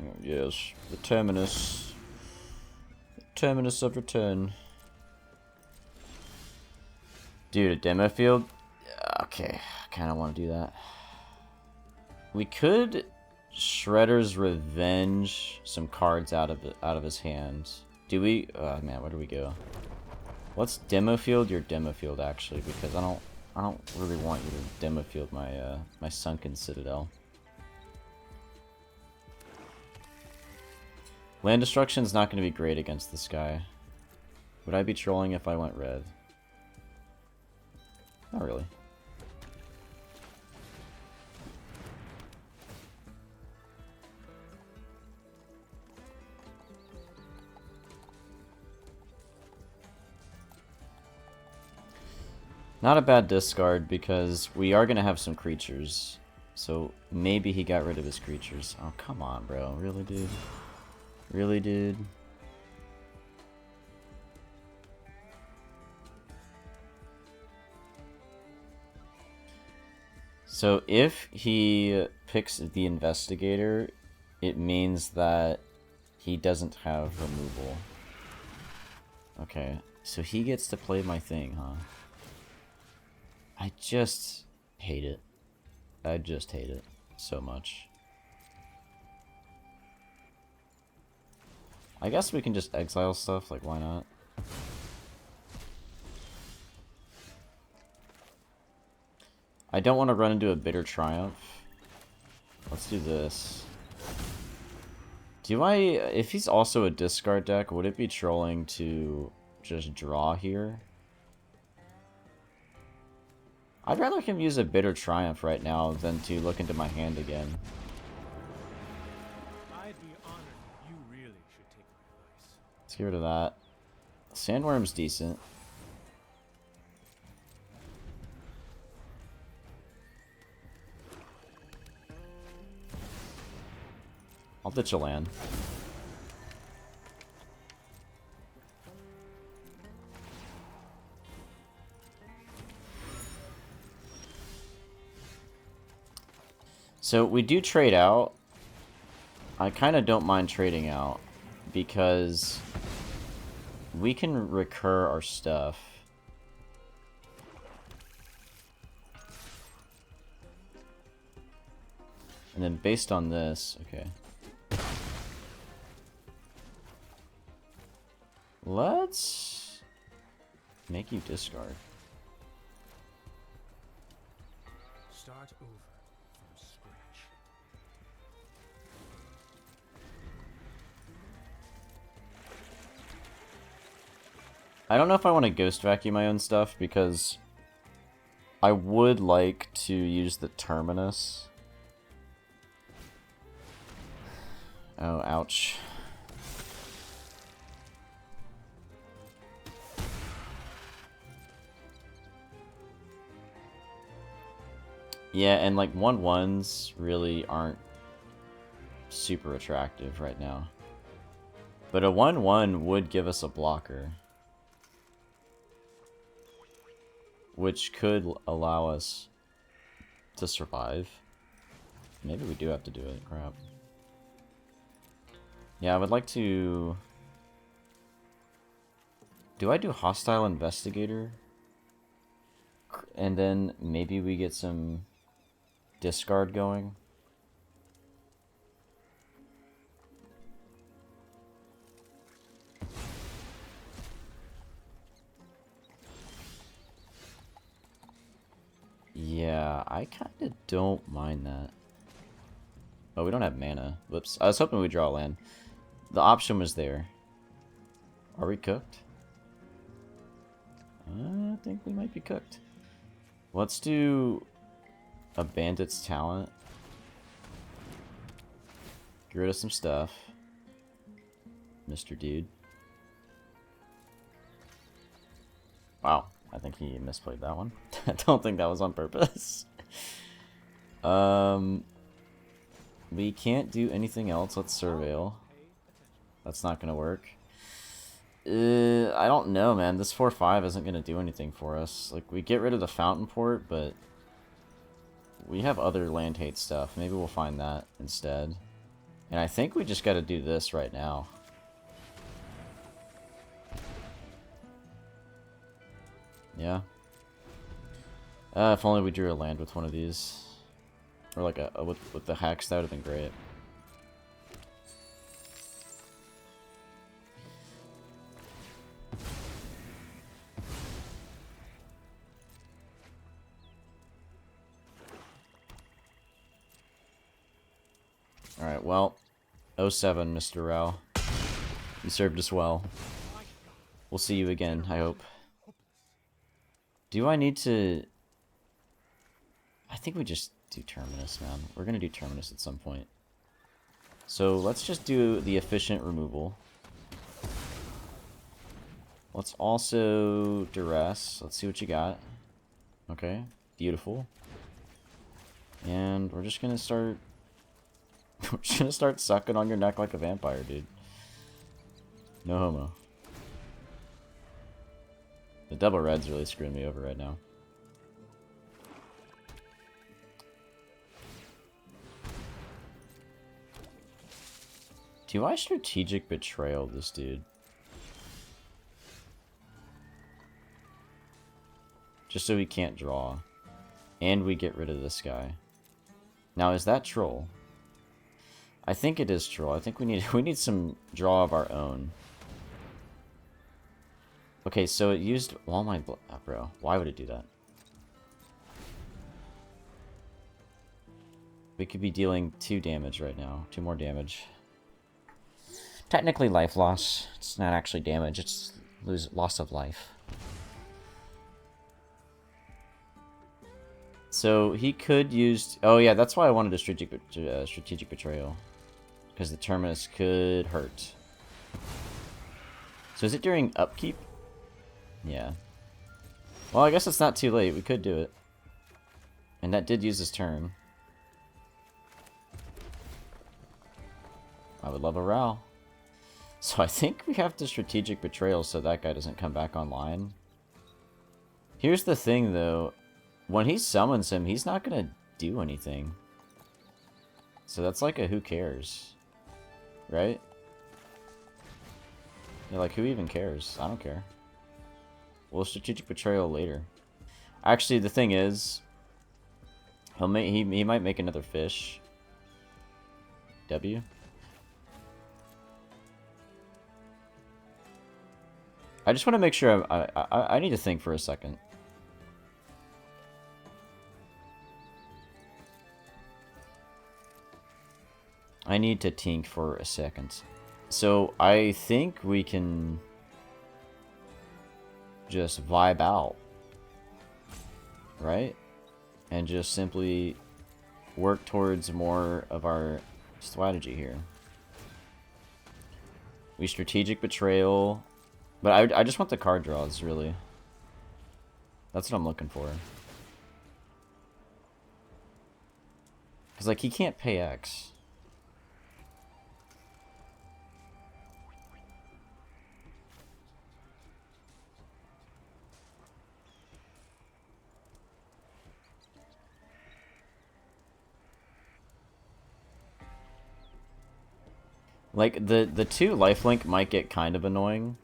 Oh, yes, the Terminus. The Terminus of Return. Dude, a demo field? Okay, I kind of want to do that. We could Shredder's Revenge some cards out of his hand. Do we? Oh man, where do we go? Let's demo field your demo field actually, because I don't really want you to demo field my my Sunken Citadel. Land destruction is not going to be great against this guy. Would I be trolling if I went red? Not really. Not a bad discard, because we are going to have some creatures. So maybe he got rid of his creatures. Oh, come on, bro. Really, dude? Really, dude? So if he picks the Investigator, it means that he doesn't have removal. Okay, so he gets to play my thing, huh? I just hate it. I just hate it so much. I guess we can just exile stuff, like why not? I don't want to run into a Bitter Triumph. Let's do this. Do I... If he's also a discard deck, would it be trolling to just draw here? I'd rather him use a Bitter Triumph right now than to look into my hand again. I'd be honored. You really should take my advice. Let's get rid of that. Sandworm's decent. I'll ditch a land. So we do trade out. I kind of don't mind trading out because we can recur our stuff. And then based on this, okay. Let's make you discard. Start over from scratch. I don't know if I want to Ghost Vacuum my own stuff because I would like to use the Terminus. Oh, ouch. Yeah, and like 1/1s really aren't super attractive right now. But a 1/1 would give us a blocker. which could allow us to survive. Maybe we do have to do it. Crap. Yeah, I would like to... Do I do Hostile Investigator? And then maybe we get some discard going? Yeah, I kind of don't mind that. Oh, we don't have mana. Whoops. I was hoping we'd draw land. The option was there. Are we cooked? I think we might be cooked. Let's do a Bandit's Talent. Get rid of some stuff. Mr. Dude. Wow. I think he misplayed that one. I don't think that was on purpose. We can't do anything else. Let's surveil. That's not gonna work. I don't know, man. This 4/5 isn't gonna do anything for us. Like, we get rid of the Fountain Port, but we have other land hate stuff. Maybe we'll find that instead. And I think we just gotta do this right now. Yeah. If only we drew a land with one of these. Or like with the Hex, that would have been great. Alright, well, 07, Mr. Rao. You served us well. We'll see you again, I hope. Do I need to... I think we just do Terminus, man. We're gonna do Terminus at some point. So let's just do the efficient removal. Let's also duress. Let's see what you got. Okay, beautiful. And we're just gonna start... We're just gonna start sucking on your neck like a vampire, dude. No homo. The double red's really screwing me over right now. Do I strategic betrayal this dude? Just so we can't draw. And we get rid of this guy. Now, is that troll? I think it is troll. I think we need some draw of our own. Okay, so it used all my... Oh, bro, why would it do that? We could be dealing 2 damage right now. 2 more damage. Technically life loss. It's not actually damage, it's loss of life. So he could use... Oh yeah, that's why I wanted a strategic betrayal. Because the Terminus could hurt. So is it during upkeep? Yeah. Well, I guess it's not too late. We could do it. And that did use his turn. I would love a Ral. So I think we have to strategic betrayal so that guy doesn't come back online. Here's the thing, though. When he summons him, he's not going to do anything. So that's like a who cares. Right? You're like, who even cares? I don't care. We'll strategic betrayal later. Actually, the thing is, he might make another fish. W. I just want to make sure I need to think for a second. I need to think for a second. So I think we can just vibe out, right? And just simply work towards more of our strategy here. We strategic betrayal, but I just want the card draws, really. That's what I'm looking for. Because, like, he can't pay X. Like, the 2 lifelink might get kind of annoying.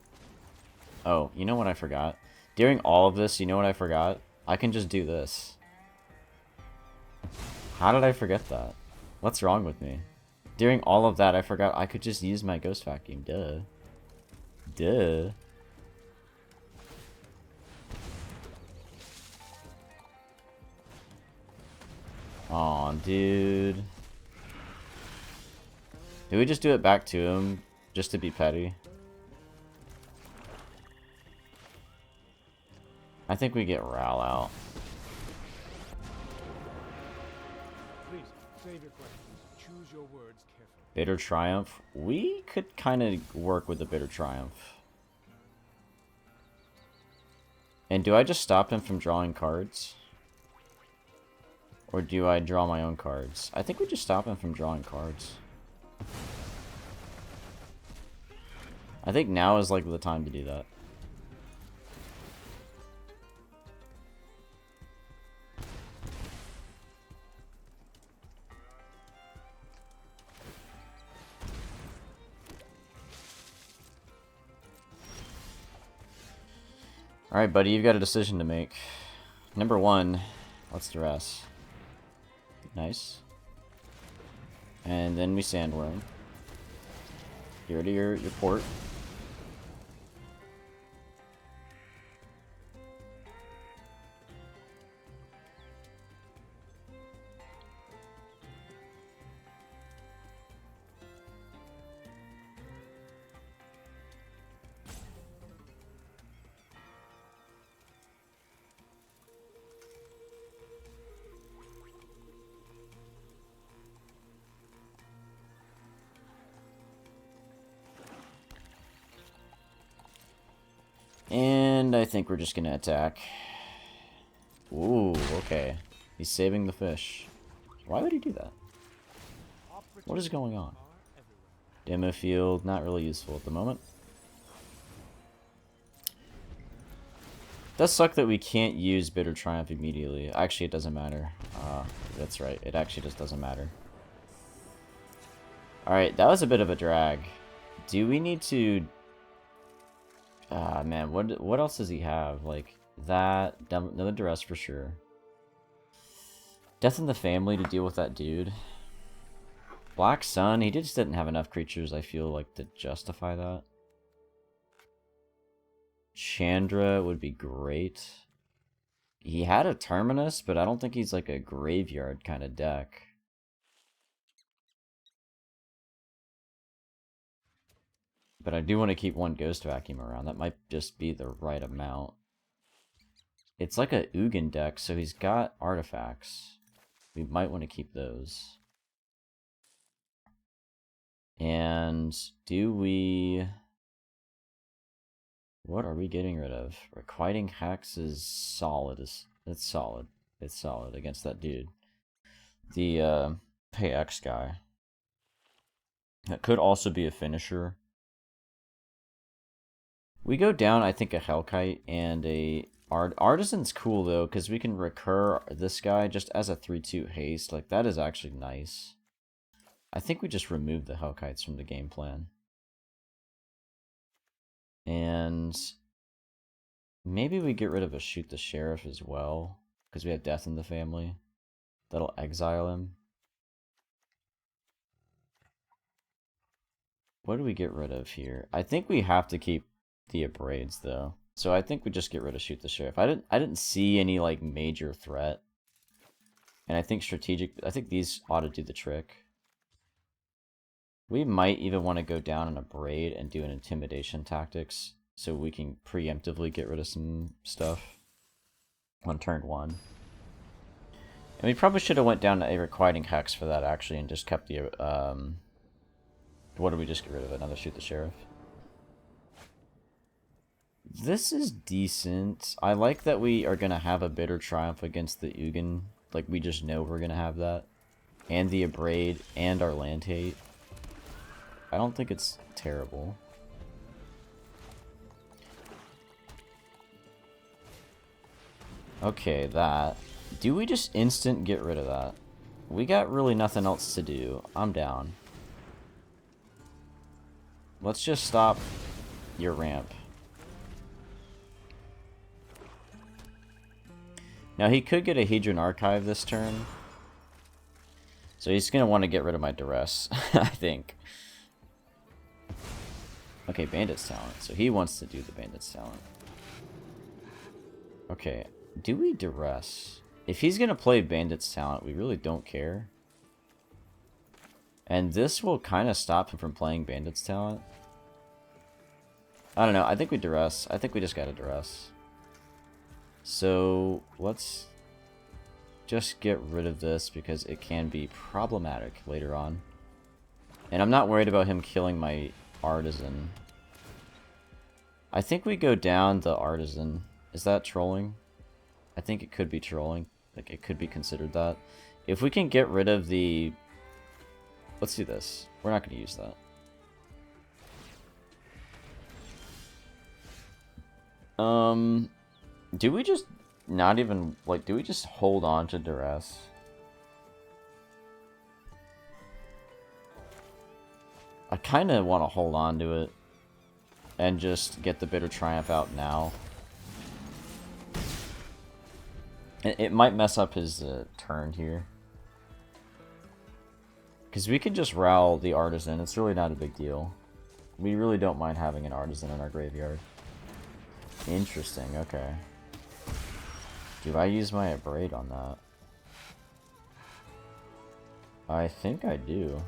Oh, you know what I forgot? During all of this, you know what I forgot? I can just do this. How did I forget that? What's wrong with me? During all of that, I forgot I could just use my Ghost Vacuum. Duh. Duh. Aw, dude. Did we just do it back to him, just to be petty? I think we get Ral out. Please, save your questions. Choose your words carefully. Bitter Triumph. We could kind of work with the Bitter Triumph. And do I just stop him from drawing cards? Or do I draw my own cards? I think we just stop him from drawing cards. I think now is like the time to do that. Alright, buddy, you've got a decision to make. Number 1, let's duress. Nice. And then we Sandworm. Get rid of your port. And I think we're just gonna attack. Ooh, okay. He's saving the fish. Why would he do that? What is going on? Demo field, not really useful at the moment. Does suck that we can't use Bitter Triumph immediately. Actually, it doesn't matter. That's right. It actually just doesn't matter. Alright, that was a bit of a drag. Do we need to... man, what else does he have? Like, that... Another duress for sure. Death in the Family to deal with that dude. Black Sun, he just didn't have enough creatures, I feel like, to justify that. Chandra would be great. He had a Terminus, but I don't think he's like a graveyard kind of deck. But I do want to keep 1 Ghost Vacuum around. That might just be the right amount. It's like a Ugin deck, so he's got artifacts. We might want to keep those. And do we... What are we getting rid of? Requiting Hex is solid. It's solid. It's solid against that dude. The Pay X guy. That could also be a finisher. We go down, I think, a Hellkite and a... Artisan's cool, though, because we can recur this guy just as a 3-2 haste. Like, that is actually nice. I think we just remove the Hellkites from the game plan. And maybe we get rid of a Shoot the Sheriff as well, because we have Death in the Family. That'll exile him. What do we get rid of here? I think we have to keep the Abrades, though. So I think we just get rid of Shoot the Sheriff. I didn't see any like major threat. And I think these ought to do the trick. We might even want to go down an Abrade and do an Intimidation Tactics so we can preemptively get rid of some stuff on turn 1. And we probably should have went down to a Requiting Hex for that, actually, and just kept the... what did we just get rid of? Another Shoot the Sheriff? This is decent. I like that we are going to have a Bitter Triumph against the Ugin. Like, we just know we're going to have that. And the Abrade, and our Land Hate. I don't think it's terrible. Okay, that. Do we just instant get rid of that? We got really nothing else to do. I'm down. let's just stop your ramp. Now he could get a Hedron Archive this turn. So he's going to want to get rid of my duress, I think. Okay, Bandit's Talent. So he wants to do the Bandit's Talent. Okay, do we duress? If he's going to play Bandit's Talent, we really don't care. And this will kind of stop him from playing Bandit's Talent. I don't know, I think we duress. I think we just got to duress. So, let's just get rid of this because it can be problematic later on. And I'm not worried about him killing my Artisan. I think we go down the Artisan. Is that trolling? I think it could be trolling. Like, it could be considered that. If we can get rid of the... Let's do this. We're not going to use that. Do we just not even, like, do we just hold on to duress? I kind of want to hold on to it and just get the Bitter Triumph out now. It might mess up his turn here. Because we can just Rowl the Artisan. It's really not a big deal. We really don't mind having an Artisan in our graveyard. Interesting, okay. Do I use my Abrade on that? I think I do.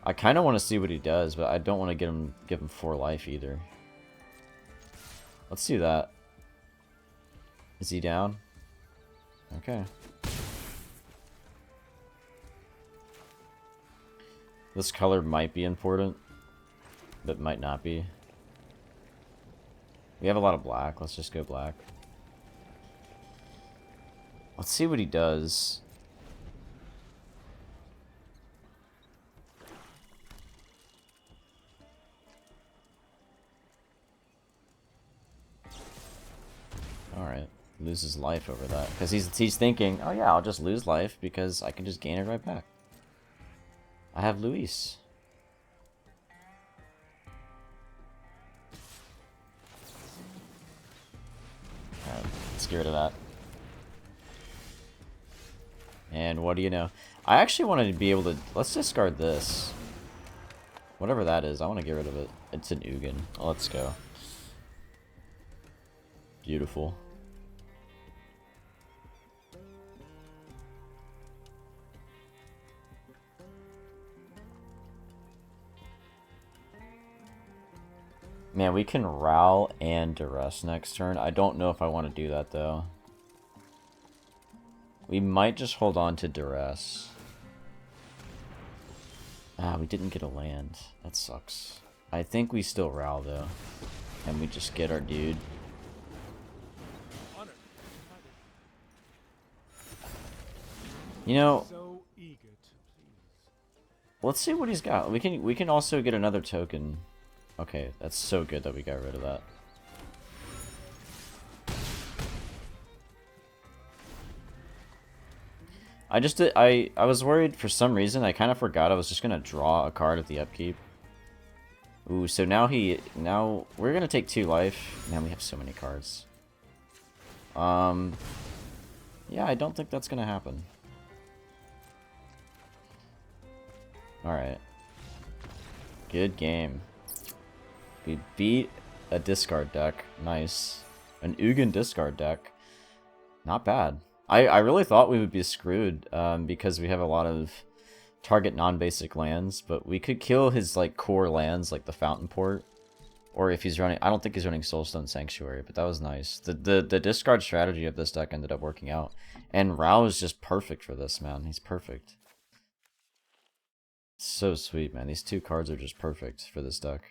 I kind of want to see what he does, but I don't want to give him 4 life either. Let's do that. Is he down? Okay. This color might be important, but might not be. We have a lot of black. Let's just go black. Let's see what he does. Alright. Loses life over that. Because he's thinking, oh yeah, I'll just lose life because I can just gain it right back. I have Luis. Let's get rid of that. And what do you know? I actually wanted to be able to... Let's discard this. Whatever that is, I want to get rid of it. It's an Ugin. Let's go. Beautiful. Man, we can Rowl and Duress next turn. I don't know if I want to do that, though. We might just hold on to Duress. Ah, we didn't get a land. That sucks. I think we still Rowl, though. And we just get our dude. You know... Let's see what he's got. We can also get another token. Okay, that's so good that we got rid of that. I was worried for some reason. I kind of forgot I was just gonna draw a card at the upkeep. Ooh, so now we're gonna take 2 life. Man, we have so many cards. Yeah, I don't think that's gonna happen. Alright. Good game. We beat a discard deck. Nice. An Ugin discard deck. Not bad. I really thought we would be screwed because we have a lot of target non-basic lands, but we could kill his like core lands like the Fountain Port. Or if he's running... I don't think he's running Soulstone Sanctuary, but that was nice. The discard strategy of this deck ended up working out. And Rao is just perfect for this, man. He's perfect. So sweet, man. These 2 cards are just perfect for this deck.